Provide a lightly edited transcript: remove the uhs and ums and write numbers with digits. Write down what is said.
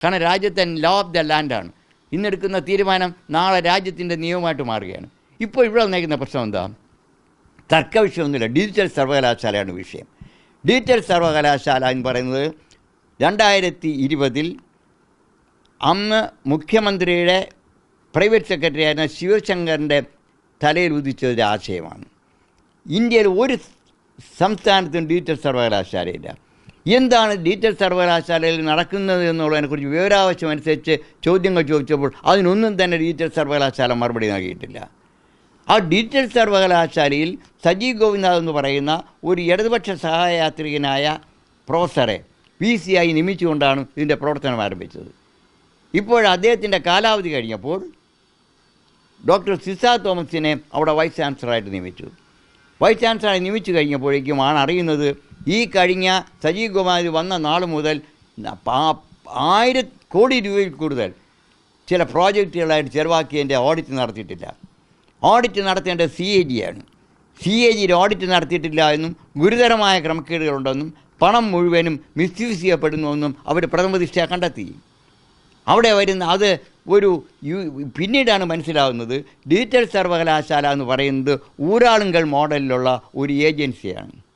കാരണം രാജ്യത്തെ law of the ലാൻഡാണ്. ഇന്നെടുക്കുന്ന തീരുമാനം നാളെ രാജ്യത്തിൻ്റെ നിയമമായിട്ട് മാറുകയാണ്. ഇപ്പോൾ ഇവിടെ വന്നേക്കുന്ന പ്രശ്നം എന്താ? തർക്ക വിഷയമൊന്നുമില്ല. ഡിജിറ്റൽ സർവകലാശാലയാണ് വിഷയം. ഡിജിറ്റൽ സർവകലാശാല എന്ന് പറയുന്നത് 2020 അന്ന് മുഖ്യമന്ത്രിയുടെ പ്രൈവറ്റ് സെക്രട്ടറി ആയിരുന്ന ശിവശങ്കറിൻ്റെ തലയിൽ ഉദിച്ചൊരു ആശയമാണ്. ഇന്ത്യയിൽ ഒരു സംസ്ഥാനത്തും ഡിജിറ്റൽ സർവകലാശാലയില്ല. എന്താണ് ഡിജിറ്റൽ സർവകലാശാലയിൽ നടക്കുന്നത് എന്നുള്ളതിനെക്കുറിച്ച് വിവരാവശ്യമനുസരിച്ച് ചോദ്യങ്ങൾ ചോദിച്ചപ്പോൾ അതിനൊന്നും തന്നെ ഡിജിറ്റൽ സർവകലാശാല മറുപടി നൽകിയിട്ടില്ല. ആ ഡിജിറ്റൽ സർവകലാശാലയിൽ സജീവ് ഗോവിന്ദനാഥ് എന്ന് പറയുന്ന ഒരു ഇടതുപക്ഷ സഹായയാത്രികനായ പ്രൊഫസറെ VC ആയി നിയമിച്ചുകൊണ്ടാണ് ഇതിൻ്റെ പ്രവർത്തനം ആരംഭിച്ചത്. ഇപ്പോൾ അദ്ദേഹത്തിൻ്റെ കാലാവധി കഴിഞ്ഞപ്പോൾ ഡോക്ടർ സിസ തോമസിനെ അവിടെ വൈസ് ചാൻസലറായിട്ട് നിയമിച്ചു. വൈസ് ചാൻസലറായി നിയമിച്ചു കഴിഞ്ഞപ്പോഴേക്കുമാണ് അറിയുന്നത് ഈ കഴിഞ്ഞ സജീവ് ഗോവിന്ദനാഥ് വന്ന നാൾ മുതൽ 1000 കോടി രൂപയിൽ കൂടുതൽ ചില പ്രോജക്റ്റുകളായിട്ട് ചെലവാക്കിയതിൻ്റെ ഓഡിറ്റ് നടത്തിയിട്ടില്ല. ഓഡിറ്റ് നടത്തേണ്ടത് CAG ആണ്. CAG ഓഡിറ്റ് നടത്തിയിട്ടില്ല എന്നും ഗുരുതരമായ ക്രമക്കേടുകളുണ്ടെന്നും പണം മുഴുവനും മിസ്യൂസ് ചെയ്യപ്പെടുന്നുവെന്നും അവർ പ്രഥമദൃഷ്ട്യാ കണ്ടെത്തി. അവിടെ വരുന്ന അത് പിന്നീടാണ് മനസ്സിലാവുന്നത് ഡിജിറ്റൽ സർവകലാശാല എന്ന് പറയുന്നത് ഊരാളുങ്കൽ മോഡലിലുള്ള ഒരു ഏജൻസിയാണ്.